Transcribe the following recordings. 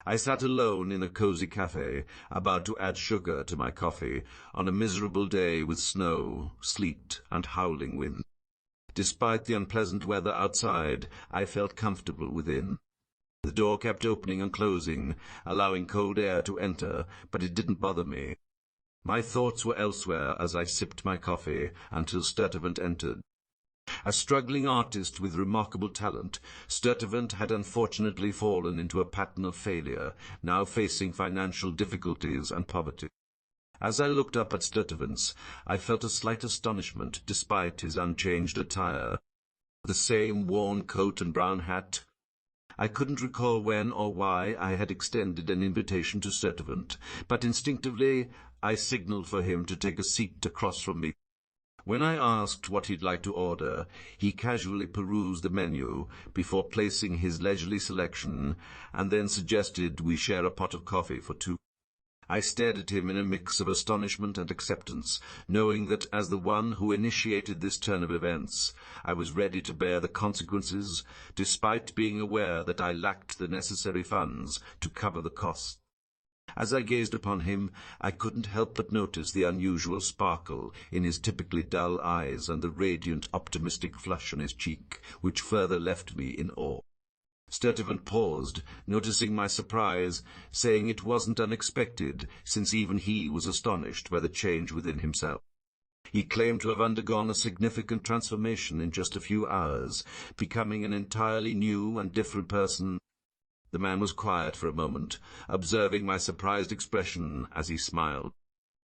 I sat alone in a cozy cafe, about to add sugar to my coffee, on a miserable day with snow, sleet, and howling wind. Despite the unpleasant weather outside, I felt comfortable within. The door kept opening and closing, allowing cold air to enter, but it didn't bother me. My thoughts were elsewhere as I sipped my coffee until Sturtevant entered. A struggling artist with remarkable talent, Sturtevant had unfortunately fallen into a pattern of failure, now facing financial difficulties and poverty. As I looked up at Sturtevant, I felt a slight astonishment despite his unchanged attire. The same worn coat and brown hat. I couldn't recall when or why I had extended an invitation to Sturtevant, but instinctively I signaled for him to take a seat across from me. When I asked what he'd like to order, he casually perused the menu before placing his leisurely selection, and then suggested we share a pot of coffee for two. I stared at him in a mix of astonishment and acceptance, knowing that as the one who initiated this turn of events, I was ready to bear the consequences, despite being aware that I lacked the necessary funds to cover the costs. As I gazed upon him, I couldn't help but notice the unusual sparkle in his typically dull eyes and the radiant, optimistic flush on his cheek, which further left me in awe. Sturtevant paused, noticing my surprise, saying it wasn't unexpected, since even he was astonished by the change within himself. He claimed to have undergone a significant transformation in just a few hours, becoming an entirely new and different person. The man was quiet for a moment, observing my surprised expression as he smiled.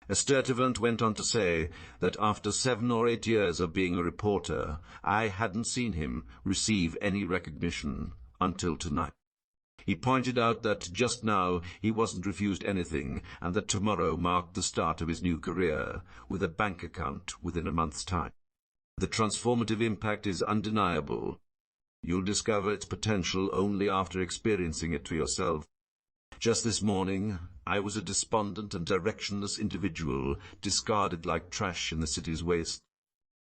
Sturtevant went on to say that after 7 or 8 years of being a reporter, I hadn't seen him receive any recognition until tonight. He pointed out that just now he wasn't refused anything, and that tomorrow marked the start of his new career, with a bank account within a month's time. The transformative impact is undeniable. You'll discover its potential only after experiencing it for yourself. Just this morning, I was a despondent and directionless individual, discarded like trash in the city's waste.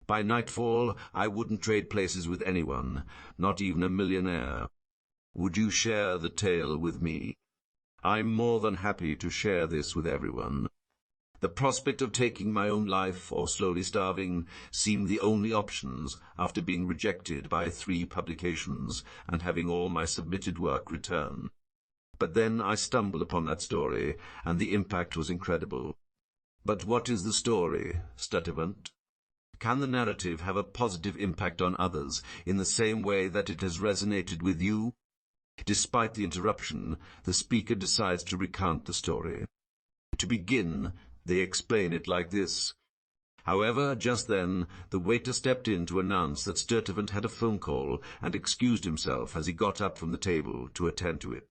By nightfall, I wouldn't trade places with anyone, not even a millionaire. Would you share the tale with me? I'm more than happy to share this with everyone. The prospect of taking my own life or slowly starving seemed the only options after being rejected by 3 publications and having all my submitted work returned. But then I stumbled upon that story, and the impact was incredible. But what is the story, Sturtevant? Can the narrative have a positive impact on others in the same way that it has resonated with you? Despite the interruption, the speaker decides to recount the story. To begin, they explain it like this. However, just then, the waiter stepped in to announce that Sturtevant had a phone call and excused himself as he got up from the table to attend to it.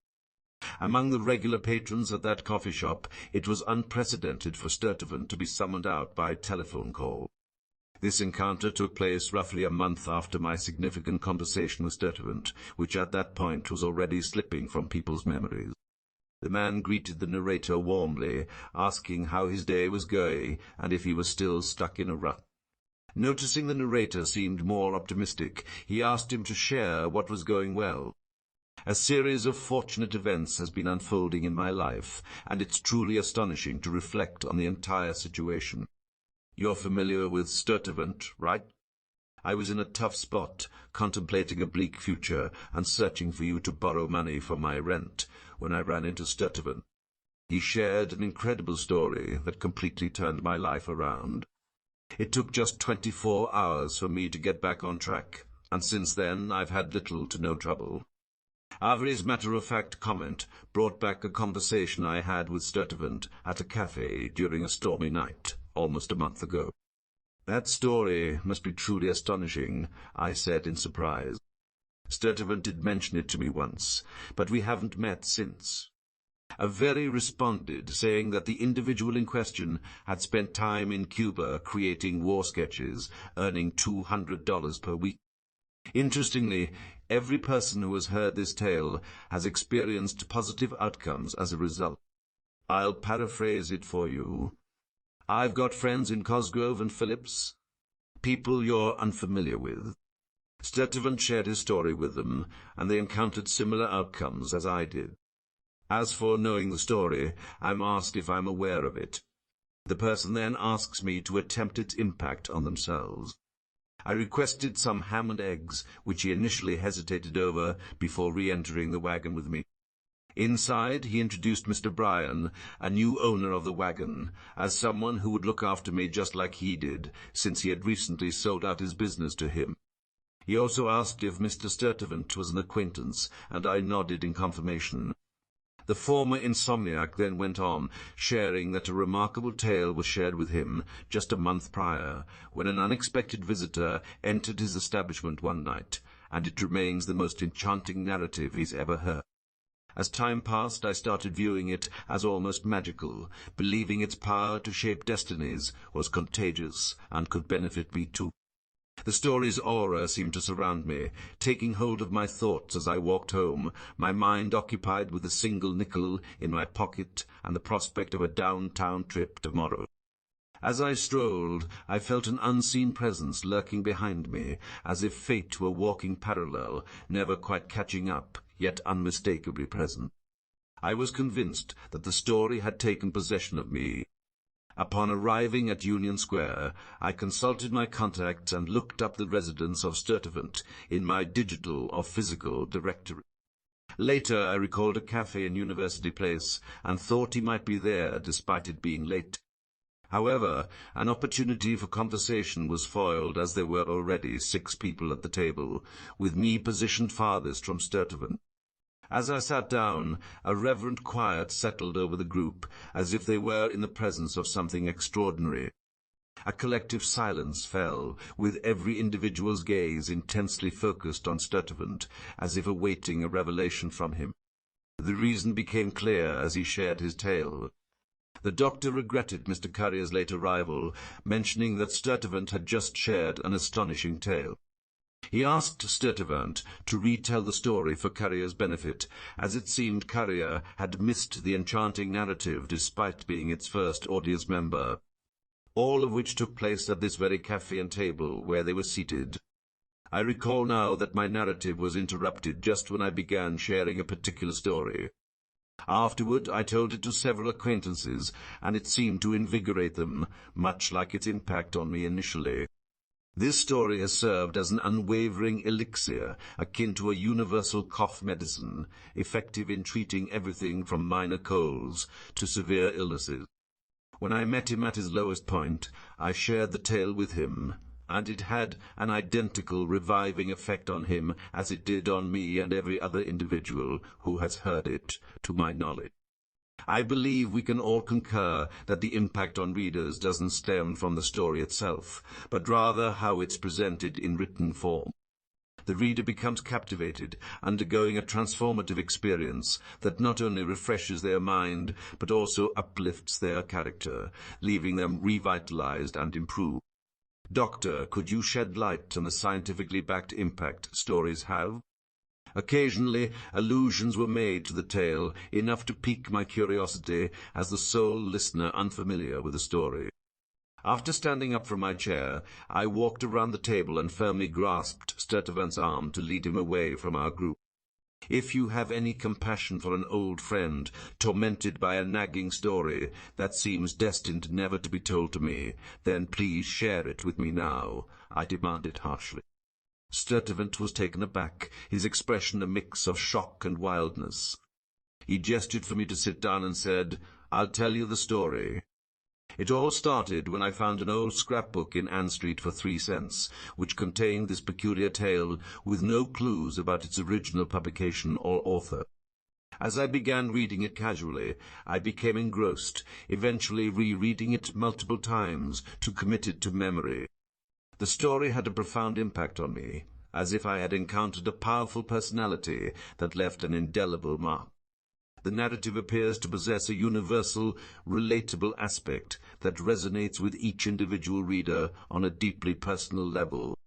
Among the regular patrons at that coffee shop, it was unprecedented for Sturtevant to be summoned out by telephone call. This encounter took place roughly a month after my significant conversation with Sturtevant, which at that point was already slipping from people's memories. The man greeted the narrator warmly, asking how his day was going and if he was still stuck in a rut. Noticing the narrator seemed more optimistic, he asked him to share what was going well. A series of fortunate events has been unfolding in my life, and it's truly astonishing to reflect on the entire situation. You're familiar with Sturtevant, right? I was in a tough spot, contemplating a bleak future and searching for you to borrow money for my rent, when I ran into Sturtevant. He shared an incredible story that completely turned my life around. It took just 24 hours for me to get back on track, and since then I've had little to no trouble. Avery's matter-of-fact comment brought back a conversation I had with Sturtevant at a cafe during a stormy night, almost a month ago. That story must be truly astonishing, I said in surprise. Sturtevant did mention it to me once, but we haven't met since. Avery responded, saying that the individual in question had spent time in Cuba creating war sketches, earning $200 per week. Interestingly, every person who has heard this tale has experienced positive outcomes as a result. I'll paraphrase it for you. I've got friends in Cosgrove and Phillips, people you're unfamiliar with. Sturtevant shared his story with them, and they encountered similar outcomes as I did. As for knowing the story, I'm asked if I'm aware of it. The person then asks me to attempt its impact on themselves. I requested some ham and eggs, which he initially hesitated over before re-entering the wagon with me. Inside, he introduced Mr. Bryan, a new owner of the wagon, as someone who would look after me just like he did, since he had recently sold out his business to him. He also asked if Mr. Sturtevant was an acquaintance, and I nodded in confirmation. The former insomniac then went on, sharing that a remarkable tale was shared with him just a month prior, when an unexpected visitor entered his establishment one night, and it remains the most enchanting narrative he's ever heard. As time passed, I started viewing it as almost magical, believing its power to shape destinies was contagious and could benefit me too. The story's aura seemed to surround me, taking hold of my thoughts as I walked home, my mind occupied with a single nickel in my pocket and the prospect of a downtown trip tomorrow. As I strolled, I felt an unseen presence lurking behind me, as if fate were walking parallel, never quite catching up, yet unmistakably present. I was convinced that the story had taken possession of me. Upon arriving at Union Square, I consulted my contacts and looked up the residence of Sturtevant in my digital or physical directory. Later, I recalled a cafe in University Place and thought he might be there despite it being late. However, an opportunity for conversation was foiled as there were already 6 people at the table, with me positioned farthest from Sturtevant. As I sat down, a reverent quiet settled over the group, as if they were in the presence of something extraordinary. A collective silence fell, with every individual's gaze intensely focused on Sturtevant, as if awaiting a revelation from him. The reason became clear as he shared his tale. The doctor regretted Mr. Currier's late arrival, mentioning that Sturtevant had just shared an astonishing tale. He asked Sturtevant to retell the story for Currier's benefit, as it seemed Currier had missed the enchanting narrative despite being its first audience member, all of which took place at this very cafe and table where they were seated. I recall now that my narrative was interrupted just when I began sharing a particular story. Afterward, I told it to several acquaintances, and it seemed to invigorate them, much like its impact on me initially. This story has served as an unwavering elixir, akin to a universal cough medicine, effective in treating everything from minor colds to severe illnesses. When I met him at his lowest point, I shared the tale with him, and it had an identical reviving effect on him as it did on me and every other individual who has heard it, to my knowledge. I believe we can all concur that the impact on readers doesn't stem from the story itself, but rather how it's presented in written form. The reader becomes captivated, undergoing a transformative experience that not only refreshes their mind, but also uplifts their character, leaving them revitalized and improved. Doctor, could you shed light on the scientifically backed impact stories have? Occasionally, allusions were made to the tale, enough to pique my curiosity as the sole listener unfamiliar with the story. After standing up from my chair, I walked around the table and firmly grasped Sturtevant's arm to lead him away from our group. If you have any compassion for an old friend, tormented by a nagging story that seems destined never to be told to me, then please share it with me now, I demanded harshly. Sturtevant was taken aback, his expression a mix of shock and wildness. He gestured for me to sit down and said, "I'll tell you the story. It all started when I found an old scrapbook in Ann Street for 3 cents, which contained this peculiar tale with no clues about its original publication or author. As I began reading it casually, I became engrossed, eventually rereading it multiple times to commit it to memory. The story had a profound impact on me, as if I had encountered a powerful personality that left an indelible mark. The narrative appears to possess a universal, relatable aspect that resonates with each individual reader on a deeply personal level.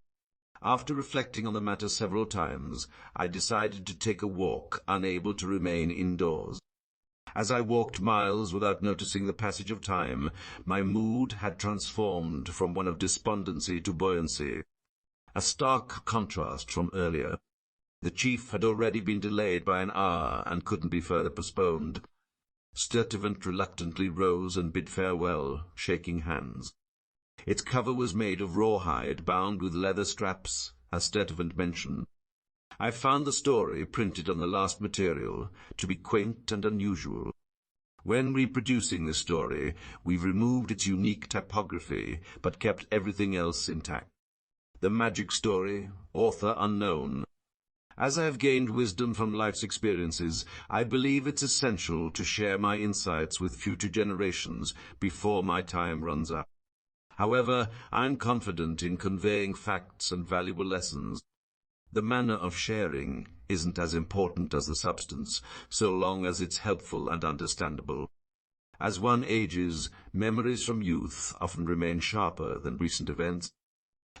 After reflecting on the matter several times, I decided to take a walk, unable to remain indoors. As I walked miles without noticing the passage of time, my mood had transformed from one of despondency to buoyancy, a stark contrast from earlier. The chief had already been delayed by an hour and couldn't be further postponed. Sturtevant reluctantly rose and bid farewell, shaking hands. Its cover was made of rawhide bound with leather straps, as Sturtevant mentioned. I found the story, printed on the last material, to be quaint and unusual. When reproducing this story, we've removed its unique typography, but kept everything else intact. The magic story, author unknown. As I have gained wisdom from life's experiences, I believe it's essential to share my insights with future generations before my time runs out. However, I'm confident in conveying facts and valuable lessons. The manner of sharing isn't as important as the substance, so long as it's helpful and understandable. As one ages, memories from youth often remain sharper than recent events.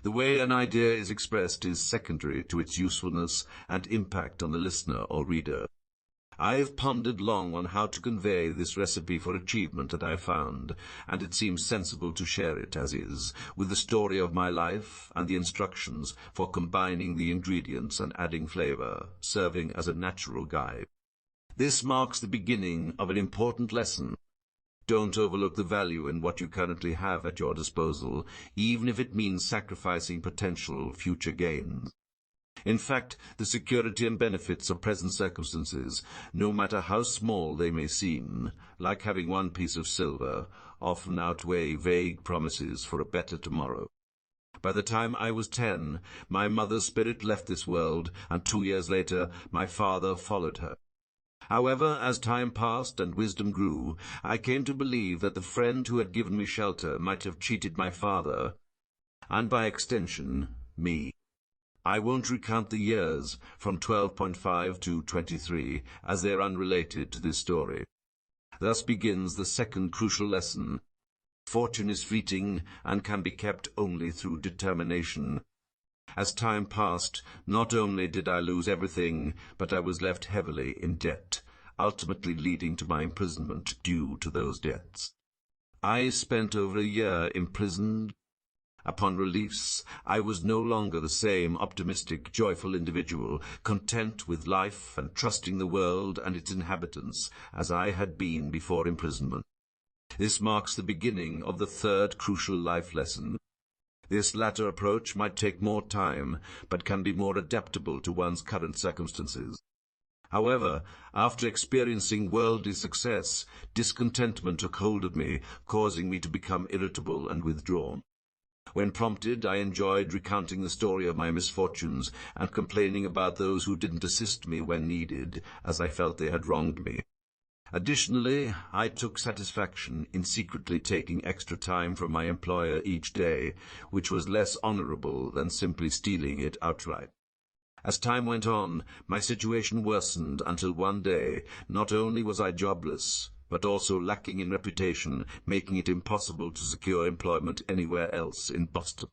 The way an idea is expressed is secondary to its usefulness and impact on the listener or reader. I've pondered long on how to convey this recipe for achievement that I found, and it seems sensible to share it as is, with the story of my life and the instructions for combining the ingredients and adding flavor, serving as a natural guide. This marks the beginning of an important lesson. Don't overlook the value in what you currently have at your disposal, even if it means sacrificing potential future gains. In fact, the security and benefits of present circumstances, no matter how small they may seem, like having one piece of silver, often outweigh vague promises for a better tomorrow. By the time I was 10, my mother's spirit left this world, and 2 years later, my father followed her. However, as time passed and wisdom grew, I came to believe that the friend who had given me shelter might have cheated my father, and by extension, me. I won't recount the years, from 12.5 to 23, as they are unrelated to this story. Thus begins the second crucial lesson. Fortune is fleeting and can be kept only through determination. As time passed, not only did I lose everything, but I was left heavily in debt, ultimately leading to my imprisonment due to those debts. I spent over a year imprisoned. Upon release, I was no longer the same optimistic, joyful individual, content with life and trusting the world and its inhabitants, as I had been before imprisonment. This marks the beginning of the third crucial life lesson. This latter approach might take more time, but can be more adaptable to one's current circumstances. However, after experiencing worldly success, discontentment took hold of me, causing me to become irritable and withdrawn. When prompted, I enjoyed recounting the story of my misfortunes and complaining about those who didn't assist me when needed, as I felt they had wronged me. Additionally, I took satisfaction in secretly taking extra time from my employer each day, which was less honorable than simply stealing it outright. As time went on, my situation worsened until one day, not only was I jobless, but also lacking in reputation, making it impossible to secure employment anywhere else in Boston.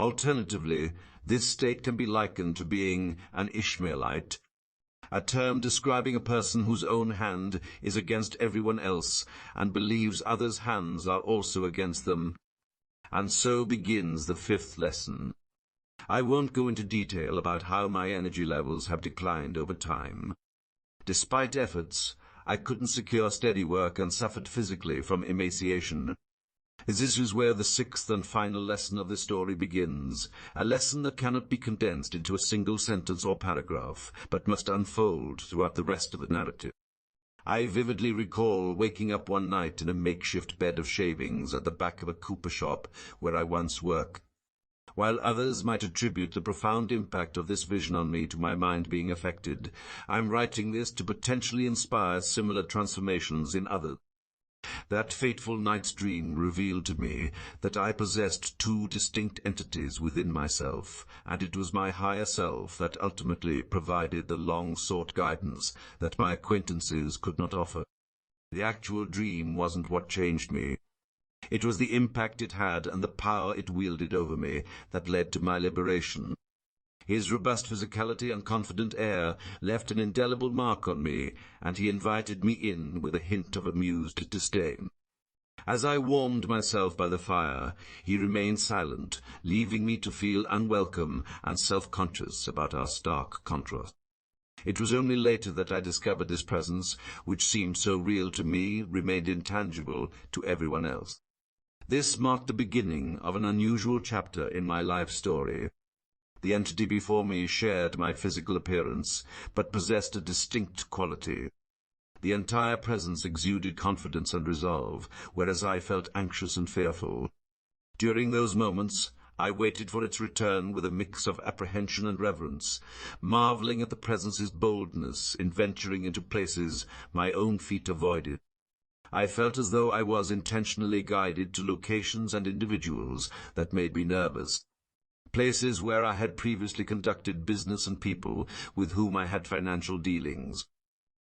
Alternatively, this state can be likened to being an Ishmaelite, a term describing a person whose own hand is against everyone else and believes others' hands are also against them. And so begins the fifth lesson. I won't go into detail about how my energy levels have declined over time. Despite efforts, I couldn't secure steady work and suffered physically from emaciation. This is where the sixth and final lesson of the story begins, a lesson that cannot be condensed into a single sentence or paragraph, but must unfold throughout the rest of the narrative. I vividly recall waking up one night in a makeshift bed of shavings at the back of a cooper shop where I once worked. While others might attribute the profound impact of this vision on me to my mind being affected, I'm writing this to potentially inspire similar transformations in others. That fateful night's dream revealed to me that I possessed two distinct entities within myself, and it was my higher self that ultimately provided the long-sought guidance that my acquaintances could not offer. The actual dream wasn't what changed me. It was the impact it had and the power it wielded over me that led to my liberation. His robust physicality and confident air left an indelible mark on me, and he invited me in with a hint of amused disdain. As I warmed myself by the fire, he remained silent, leaving me to feel unwelcome and self-conscious about our stark contrast. It was only later that I discovered this presence, which seemed so real to me, remained intangible to everyone else. This marked the beginning of an unusual chapter in my life story. The entity before me shared my physical appearance, but possessed a distinct quality. The entire presence exuded confidence and resolve, whereas I felt anxious and fearful. During those moments, I waited for its return with a mix of apprehension and reverence, marveling at the presence's boldness in venturing into places my own feet avoided. I felt as though I was intentionally guided to locations and individuals that made me nervous. Places where I had previously conducted business and people with whom I had financial dealings.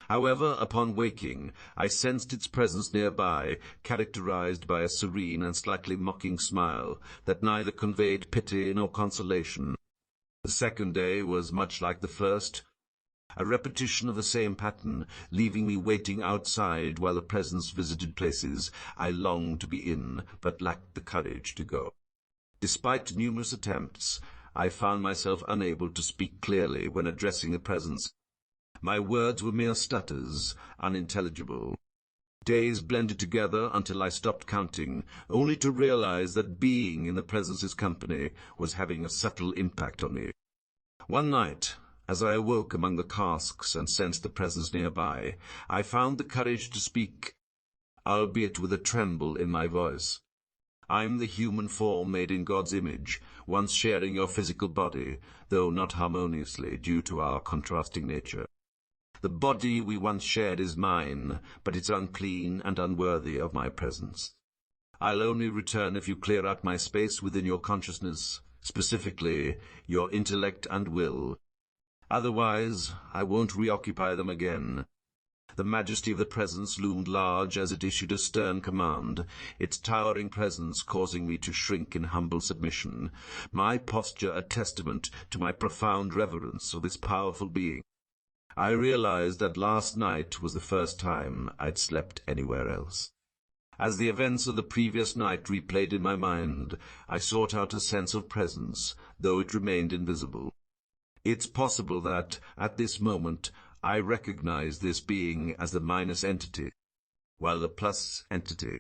However, upon waking, I sensed its presence nearby, characterized by a serene and slightly mocking smile that neither conveyed pity nor consolation. The second day was much like the first, a repetition of the same pattern, leaving me waiting outside while the presence visited places I longed to be in, but lacked the courage to go. Despite numerous attempts, I found myself unable to speak clearly when addressing the presence. My words were mere stutters, unintelligible. Days blended together until I stopped counting, only to realize that being in the presence's company was having a subtle impact on me. One night, as I awoke among the casks and sensed the presence nearby, I found the courage to speak, albeit with a tremble in my voice. I'm the human form made in God's image, once sharing your physical body, though not harmoniously due to our contrasting nature. The body we once shared is mine, but it's unclean and unworthy of my presence. I'll only return if you clear out my space within your consciousness, specifically your intellect and will. Otherwise, I won't reoccupy them again. The majesty of the presence loomed large as it issued a stern command, its towering presence causing me to shrink in humble submission, my posture a testament to my profound reverence of this powerful being. I realized that last night was the first time I'd slept anywhere else. As the events of the previous night replayed in my mind, I sought out a sense of presence, though it remained invisible. It's possible that, at this moment, I recognized this being as the minus entity, while the plus entity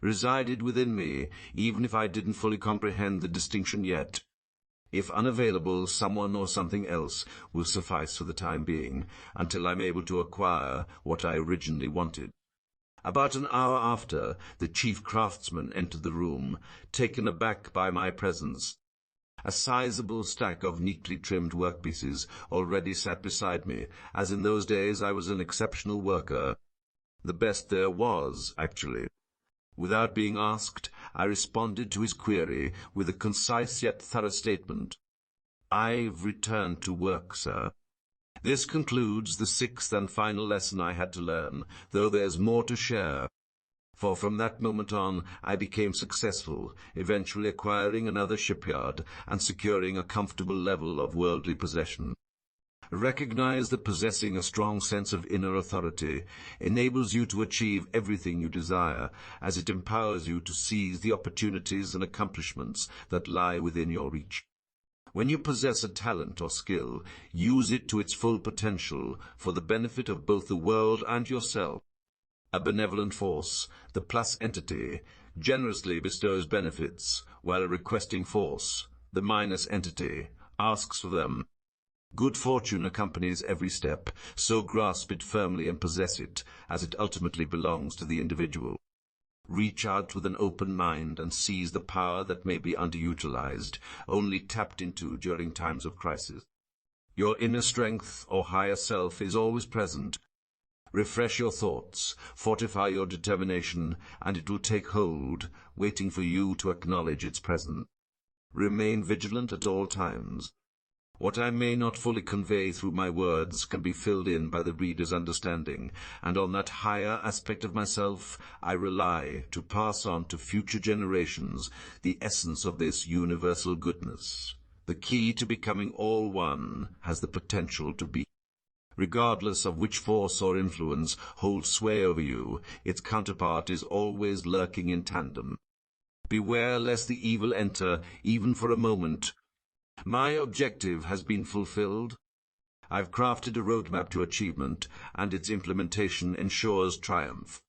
resided within me, even if I didn't fully comprehend the distinction yet. If unavailable, someone or something else will suffice for the time being, until I'm able to acquire what I originally wanted. About an hour after, the chief craftsman entered the room, taken aback by my presence. A sizable stack of neatly trimmed workpieces already sat beside me, as in those days I was an exceptional worker. The best there was, actually. Without being asked, I responded to his query with a concise yet thorough statement. I've returned to work, sir. This concludes the sixth and final lesson I had to learn, though there's more to share. For from that moment on, I became successful, eventually acquiring another shipyard and securing a comfortable level of worldly possession. Recognize that possessing a strong sense of inner authority enables you to achieve everything you desire, as it empowers you to seize the opportunities and accomplishments that lie within your reach. When you possess a talent or skill, use it to its full potential for the benefit of both the world and yourself. A benevolent force, the plus entity, generously bestows benefits, while a requesting force, the minus entity, asks for them. Good fortune accompanies every step, so grasp it firmly and possess it, as it ultimately belongs to the individual. Reach out with an open mind and seize the power that may be underutilized, only tapped into during times of crisis. Your inner strength or higher self is always present. Refresh your thoughts, fortify your determination, and it will take hold, waiting for you to acknowledge its presence. Remain vigilant at all times. What I may not fully convey through my words can be filled in by the reader's understanding, and on that higher aspect of myself I rely to pass on to future generations the essence of this universal goodness. The key to becoming all one has the potential to be. Regardless of which force or influence holds sway over you, its counterpart is always lurking in tandem. Beware lest the evil enter, even for a moment. My objective has been fulfilled. I've crafted a roadmap to achievement, and its implementation ensures triumph.